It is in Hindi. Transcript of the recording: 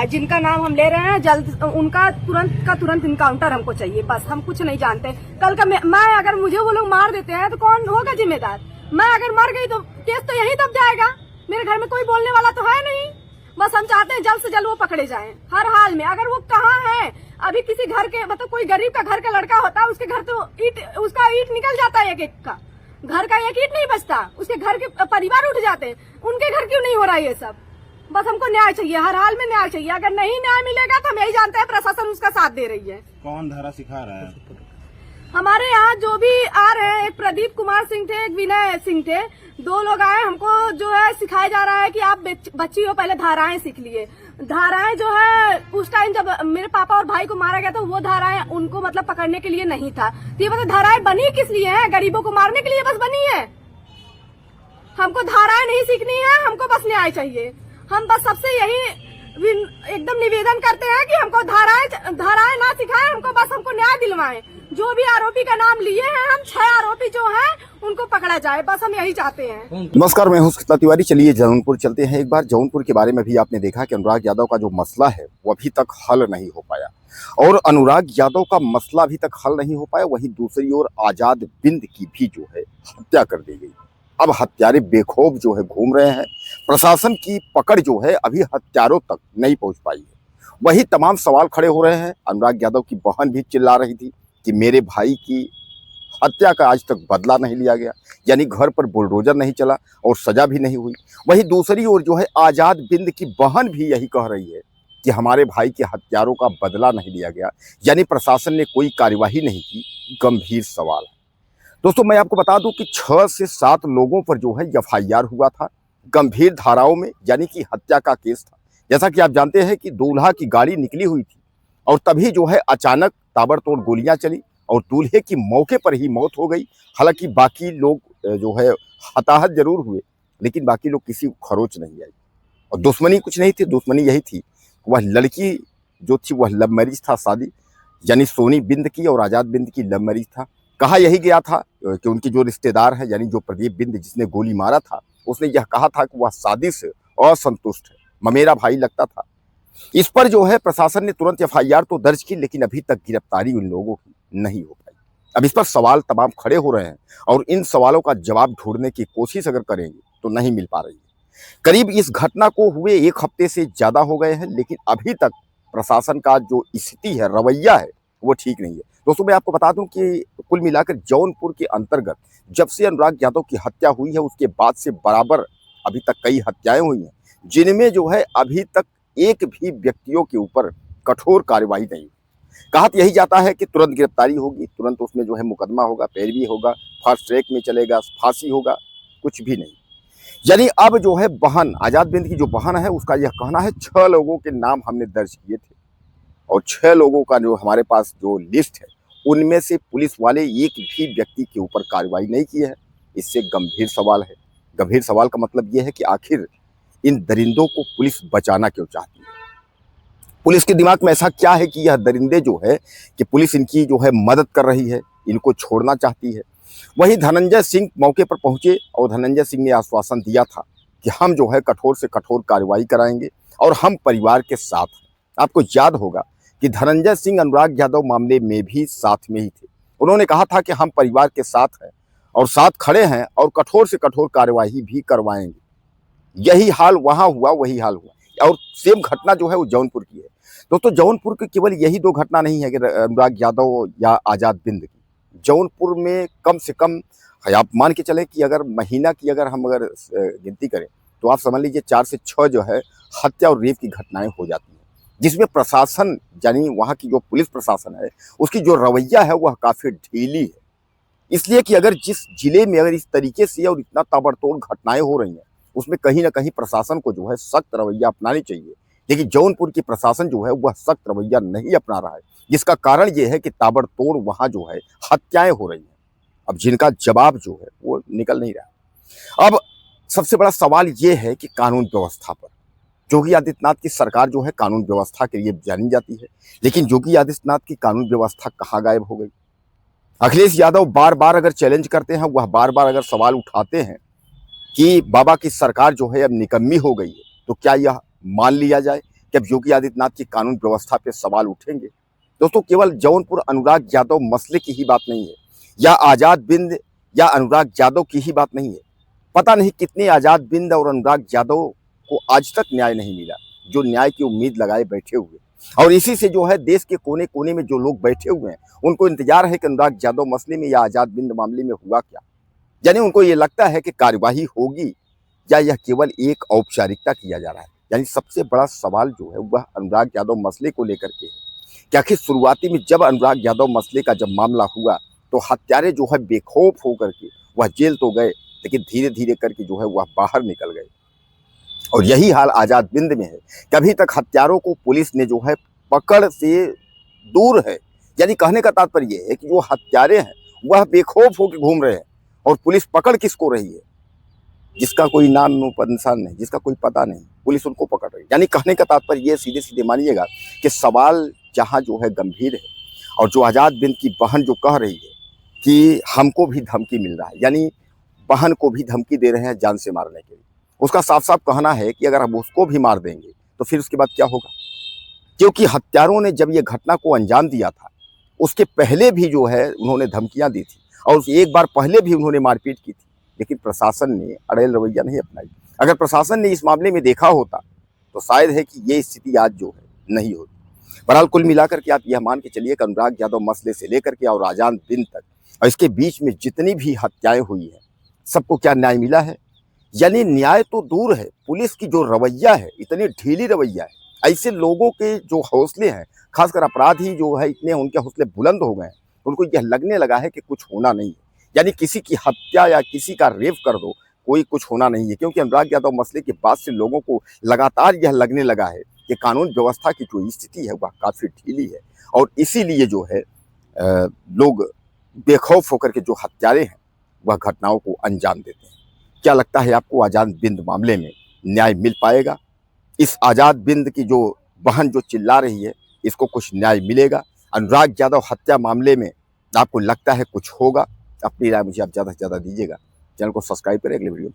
है, जिनका नाम हम ले रहे हैं जल्द उनका तुरंत का तुरंत इनकाउंटर हमको चाहिए। बस हम कुछ नहीं जानते। कल का मैं अगर मुझे वो लोग मार देते हैं तो कौन होगा जिम्मेदार? मैं अगर मर गई तो केस तो यहीं दब जाएगा। मेरे घर में कोई बोलने वाला तो है नहीं। बस हम चाहते हैं जल्द से जल्द वो पकड़े जाएं हर हाल में। अगर वो कहाँ है, अभी किसी घर के मतलब कोई गरीब का घर का लड़का होता है, उसके घर तो उसका ईंट निकल जाता है, एक का घर का एक ईंट नहीं बचता, उसके घर के परिवार उठ जाते हैं। उनके घर क्यों नहीं हो रहा है ये सब? बस हमको न्याय चाहिए, हर हाल में न्याय चाहिए। अगर नहीं न्याय मिलेगा तो हम यही जानते हैं प्रशासन उसका साथ दे रही है। कौन धारा सिखा रहा है? हमारे यहाँ जो भी आ रहे हैं, एक प्रदीप कुमार सिंह थे, एक विनय सिंह थे, 2 लोग आए। हमको जो है सिखाया जा रहा है कि आप बच्ची हो, पहले धाराएं सीख लिए। धाराएं जो है उस टाइम जब मेरे पापा और भाई को मारा गया तो वो धाराएं उनको मतलब पकड़ने के लिए नहीं था। तो ये मतलब धाराएं बनी किस लिए है? गरीबों को मारने के लिए बस बनी है। हमको धाराएं नहीं सीखनी है, हमको बस न्याय चाहिए। हम बस सबसे यही एकदम निवेदन करते हैं कि हमको धाराएं ना सिखाएं, हमको न्याय दिलवाएं। जो भी आरोपी का नाम लिए हैं, हम 6 आरोपी जो हैं उनको पकड़ा जाए, बस हम यही चाहते हैं। नमस्कार, मैं हूं सुष्मिता तिवारी। चलिए जौनपुर चलते हैं। एक बार जौनपुर के बारे में भी आपने देखा कि अनुराग यादव का जो मसला है वो अभी तक हल नहीं हो पाया, और अनुराग यादव का मसला अभी तक हल नहीं हो पाया। वहीं दूसरी ओर आजाद बिंद की भी जो है हत्या कर दी गई। अब हत्यारे बेखौफ जो है घूम रहे हैं। प्रशासन की पकड़ जो है अभी हत्यारों तक नहीं पहुंच पाई है। वही तमाम सवाल खड़े हो रहे हैं। अनुराग यादव की बहन भी चिल्ला रही थी कि मेरे भाई की हत्या का आज तक बदला नहीं लिया गया, यानी घर पर बुलडोजर नहीं चला और सजा भी नहीं हुई। वहीं दूसरी ओर जो है आजाद बिंद की बहन भी यही कह रही है कि हमारे भाई के हत्यारों का बदला नहीं लिया गया, यानी प्रशासन ने कोई कार्यवाही नहीं की। गंभीर सवाल है। दोस्तों, मैं आपको बता दूं कि 6 से 7 लोगों पर जो है FIR हुआ था गंभीर धाराओं में, यानी कि हत्या का केस था। जैसा कि आप जानते हैं कि दूल्हा की गाड़ी निकली हुई थी और तभी जो है अचानक ताबड़तोड़ गोलियां चली और दूल्हे की मौके पर ही मौत हो गई। हालांकि बाकी लोग जो है हताहत जरूर हुए, लेकिन बाकी लोग किसी को खरोच नहीं आई। और दुश्मनी कुछ नहीं थी, दुश्मनी यही थी, वह लड़की जो थी वह लव मैरिज था, शादी यानी सोनी बिंद की और आजाद बिंद की लव मैरिज था। कहा यही गया था कि उनकी जो रिश्तेदार है, यानी जो प्रदीप बिंद जिसने गोली मारा था, उसने यह कहा था कि वह शादी से असंतुष्ट है, ममेरा भाई लगता था। इस पर जो है प्रशासन ने तुरंत FIR तो दर्ज की, लेकिन अभी तक गिरफ्तारी उन लोगों की नहीं हो पाई। अब इस पर सवाल तमाम खड़े हो रहे हैं और इन सवालों का जवाब ढूंढने की कोशिश अगर करेंगे तो नहीं मिल पा रही है। करीब इस घटना को हुए 1 हफ्ते से ज्यादा हो गए हैं, लेकिन अभी तक प्रशासन का जो स्थिति है, रवैया है, वो ठीक नहीं है। दोस्तों, मैं आपको बता दूं कि कुल मिलाकर जौनपुर के अंतर्गत जब से अनुराग यादव की हत्या हुई है उसके बाद से बराबर अभी तक कई हत्याएं हुई हैं, जिनमें जो है अभी तक एक भी व्यक्तियों के ऊपर कठोर कार्यवाही नहीं। कहा यही जाता है कि तुरंत गिरफ्तारी होगी, तुरंत उसमें जो है मुकदमा होगा, पैरवी होगा, फास्ट ट्रैक में चलेगा, फांसी होगा, कुछ भी नहीं। यानी अब जो है बहन, आजाद बिंद की जो बहन है, उसका यह कहना है 6 लोगों के नाम हमने दर्ज किए थे और 6 लोगों का जो हमारे पास जो लिस्ट है उनमें से पुलिस वाले एक भी व्यक्ति के ऊपर कार्रवाई नहीं की है। इससे गंभीर सवाल है। गंभीर सवाल का मतलब यह है कि आखिर इन दरिंदों को पुलिस बचाना क्यों चाहती है? पुलिस के दिमाग में ऐसा क्या है कि यह दरिंदे जो है कि पुलिस इनकी जो है मदद कर रही है, इनको छोड़ना चाहती है? वहीं धनंजय सिंह मौके पर पहुंचे और धनंजय सिंह ने आश्वासन दिया था कि हम जो है कठोर से कठोर कार्रवाई कराएंगे और हम परिवार के साथ हैं। आपको याद होगा कि धनंजय सिंह अनुराग यादव मामले में भी साथ में ही थे। उन्होंने कहा था कि हम परिवार के साथ हैं और साथ खड़े हैं और कठोर से कठोर कार्यवाही भी करवाएंगे। यही हाल वहां हुआ, वही हाल हुआ और सेम घटना जो है वो जौनपुर की है। दोस्तों, जौनपुर की केवल यही 2 घटना नहीं है कि अनुराग यादव या आजाद बिंद की। जौनपुर में कम से कम आप मान के चले कि अगर महीना की अगर हम गिनती करें तो आप समझ लीजिए 4 से 6 जो है हत्या और रेप की घटनाएं हो जाती हैं, जिसमें प्रशासन यानी वहाँ की जो पुलिस प्रशासन है उसकी जो रवैया है वह काफ़ी ढीली है। इसलिए कि अगर जिस जिले में अगर इस तरीके से और इतना ताबड़तोड़ घटनाएं हो रही हैं उसमें कहीं ना कहीं प्रशासन को जो है सख्त रवैया अपनानी चाहिए, लेकिन जौनपुर की प्रशासन जो है वह सख्त रवैया नहीं अपना रहा है, जिसका कारण ये है कि ताबड़तोड़ वहाँ जो है हत्याएं हो रही हैं। अब जिनका जवाब जो है वो निकल नहीं रहा। अब सबसे बड़ा सवाल ये है कि कानून व्यवस्था पर। योगी आदित्यनाथ की सरकार जो है कानून व्यवस्था के लिए जानी जाती है, लेकिन योगी आदित्यनाथ की कानून व्यवस्था कहाँ गायब हो गई? अखिलेश यादव बार बार अगर चैलेंज करते हैं, वह बार बार अगर सवाल उठाते हैं कि बाबा की सरकार जो है अब निकम्मी हो गई है, तो क्या यह मान लिया जाए? कि अब योगी आदित्यनाथ की कानून व्यवस्था पे सवाल उठेंगे। दोस्तों, केवल जौनपुर अनुराग यादव मसले की ही बात नहीं है, या आजाद बिंद या अनुराग यादव की ही बात नहीं है। पता नहीं कितने आजाद बिंद और अनुराग यादव को आज तक न्याय नहीं मिला, जो न्याय की उम्मीद लगाए बैठे हुए। और इसी से जो है देश के कोने कोने में जो लोग बैठे हुए हैं, उनको इंतजार है कि अनुराग यादव मसले में या आजाद बिंद मामले में हुआ क्या। यानी उनको ये लगता है कि कार्यवाही होगी या यह केवल एक औपचारिकता किया जा रहा है। यानी सबसे बड़ा सवाल जो है वह अनुराग यादव मसले को लेकर के है कि आखिर शुरुआती में जब अनुराग यादव मसले का जब मामला हुआ तो हत्यारे जो है बेखौफ होकर के वह जेल तो गए, लेकिन धीरे धीरे करके जो है वह बाहर निकल गए। और यही हाल आजाद बिंद में है। कभी तक हत्यारों को पुलिस ने जो है पकड़ से दूर है। यानी कहने का तात्पर्य यह है कि जो हत्यारे हैं वह बेखौफ होकर घूम रहे हैं और पुलिस पकड़ किसको रही है, जिसका कोई नाम निशान नहीं, जिसका कोई पता नहीं, पुलिस उनको पकड़ रही है। यानी कहने का तात्पर्य ये सीधे सीधे मानिएगा कि सवाल जहाँ जो है गंभीर है, और जो आजाद बिंद की बहन जो कह रही है कि हमको भी धमकी मिल रहा है, यानी बहन को भी धमकी दे रहे हैं जान से मारने के लिए। उसका साफ साफ कहना है कि अगर हम उसको भी मार देंगे तो फिर उसके बाद क्या होगा, क्योंकि हत्यारों ने जब ये घटना को अंजाम दिया था उसके पहले भी जो है उन्होंने धमकियां दी थी और एक बार पहले भी उन्होंने मारपीट की थी, लेकिन प्रशासन ने अड़ेल रवैया नहीं अपनाई। अगर प्रशासन ने इस मामले में देखा होता तो शायद है कि ये स्थिति आज जो है नहीं होती। बहरहाल कुल मिलाकर के आप यह मान के चलिए कि अनुराग यादव मसले से लेकर के और आजाद बिंद तक और इसके बीच में जितनी भी हत्याएं हुई हैं, सबको क्या न्याय मिला है? यानी न्याय तो दूर है, पुलिस की जो रवैया है, इतनी ढीली रवैया है, ऐसे लोगों के जो हौसले हैं, खासकर अपराधी जो है इतने उनके हौसले बुलंद हो गए हैं, उनको यह लगने लगा है कि कुछ होना नहीं है। यानी किसी की हत्या या किसी का रेप कर दो, कोई कुछ होना नहीं है, क्योंकि अनुराग यादव मसले के बाद से लोगों को लगातार यह लगने लगा है कि कानून व्यवस्था की जो स्थिति है वह काफ़ी ढीली है और इसीलिए जो है लोग बेखौफ होकर के जो हत्यारे हैं वह घटनाओं को अंजाम देते हैं। क्या लगता है आपको, आजाद बिंद मामले में न्याय मिल पाएगा? इस आजाद बिंद की जो बहन जो चिल्ला रही है, इसको कुछ न्याय मिलेगा? अनुराग यादव हत्या मामले में आपको लगता है कुछ होगा? अपनी राय मुझे आप ज़्यादा से ज़्यादा दीजिएगा। चैनल को सब्सक्राइब करें, अगले वीडियो